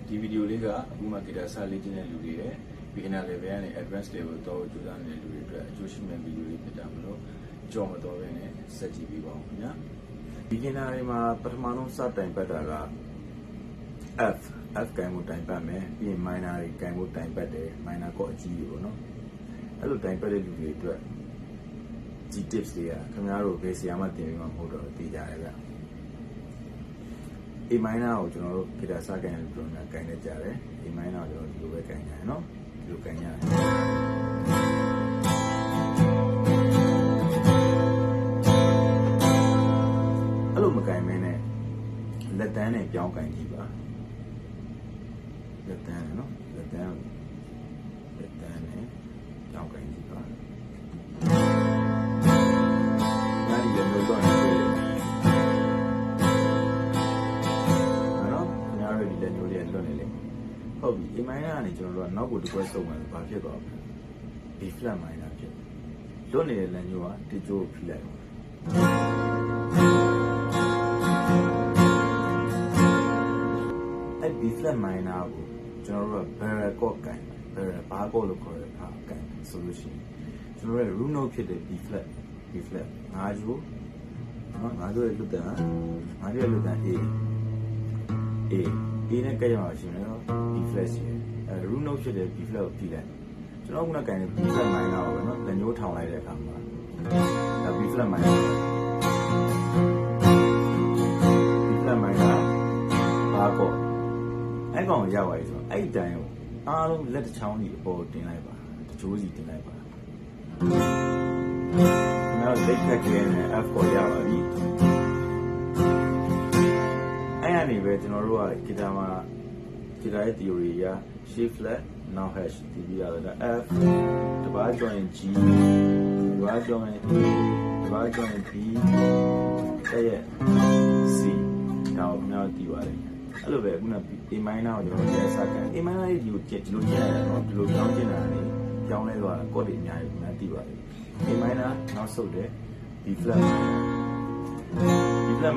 ဒီဗီဒီယိုလေးကအခုမှဂီတာစလေ့ကျင့်တဲ့လူတွေရဲ့ beginner level နဲ့ advanced level တော့ကြိုးစားနေတဲ့လူတွေအတွက်အကျိုးရှိမဲ့ဗီဒီယိုလေးဖြစ်တာမလို့ကြော်မတော်ပဲနဲ့စက်ကြည့်ပေးပါဦးခင်ဗျာ beginner တွေမှာပထမဆုံးစတိုင်ပတ်တာက F ကိုင်မှုတိုင်ပတ်မယ်ပြီးရင် minor တွေကိုင်မှုတိုင်ပတ်တယ် minor ကော့အကြီးတွေပေါ့နော်အဲ့လိုတိုင်ပတ်တဲ့လူတွေအတွက်ဒီ tips တွေကခင်ဗျားတို့ဘယ်ဆရာမှသင်ပေးမှာမဟုတ်တော့သိကြတယ်ဗျ A minor ကိုကျွန်တော်တို့ဂီတာစကိုင်လို့ပြောနေတာကိုင်နေကြတယ် A minor ကိုကျွန်တော်ဒီလိုပဲကိုင်ကြတယ်နော်ဒီလိုကိုင်ရတယ်အဲ့လိုမကိုင်မင်းနဲ့လက်တန်းနဲ့ပြောင်းကိုင်ကြည့်ပါလက်တန်းနော်လက်တန်းနဲ့ပြောင်းကိုင်ကြည့်ပါနားဒီလိုမျိုးတော့လက်ညိုးလေးလွတ်နေလေဟုတ်ပြီ A minor ကနေကျွန်တော်တို့ကနောက်ကိုတစ်ခွက်စုံမယ်ဘာဖြစ်သွားလဲ B flat minor ဖြစ်လွတ်နေတဲ့လက်ညိုးကဒီကျိုးဖိလိုက်အဲ့ B flat minor ကိုကျွန်တော်တို့က barrel chord ကိုင် barrel bar chord လို့ခေါ်တဲ့အခါကိုင်ဆိုလို့ရှိရင်ကျွန်တော်တို့ root note ဖြစ်တဲ့ B flat ငါးကျိုးနော်ငါးကျိုးရဲ့လွတ်တဲ့A နဲ့ကြက်ရမှာရှိမယ်နော် B flat ရှိတယ်root note ဖြစ်တဲ့ B flat ကိုပြီးလိုက်ကျွန်တော်ကကိုင်တဲ့ B flat minor ကိုပဲနော်လက်ညှိုးထောင်လိုက်တဲ့အခါမှာဒါ B flat minor ဘာကောအဲ့ကောင်ရောက်သွားပြီဆိုတော့အဲ့ဒီတိုင်းကိုအားလုံးလက်တစ်ချောင်းကြီးအပေါ်တင်လိုက်ပါတချိုးစီတင်လိုက်ပါနောက်လက်ခက်ကလေးနဲ့ F ကိုရပါပြီအဲ့အနေပဲကျွန်တော်တို့ကဂီတာရဲ့ theory ရ shift flat now hash ဒီပြရတယ် F တပါးကျော်ရင် G တပါးကျော်ရင် A တပါးကျော်ရင် B အဲ့ရဲ့ C ဒါကိုကျွန်တော်သိပါတယ်အဲ့လိုပဲခုန A minor ကိုကျွန်တော်ရဲစကန် A minor ရဲ့ဒီလိုကျင့်ရတယ်နော်ဒီလိုကြောင်းကျင့်တာနေကြောင်းလဲသွားတာကော့တွေအများကြီးမှသိပါတယ် A minor နောက်ဆုတ်တယ် B flat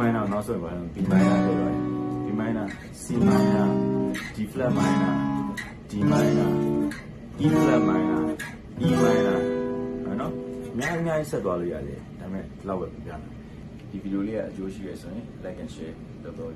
minor နောက်ဆုတ်ပါတယ် B minor လို့ပြောတယ် B minor C minor D flat minor D minor E flat minor E minor နော်အများကြီးဆက်သွားလို့ရတယ်ဒါပေမဲ့ဒီလောက်ပဲပြပြမယ်ဒီဗီဒီယိုလေးကအကျိုးရှိရဆိုရင် like and share လုပ်တော့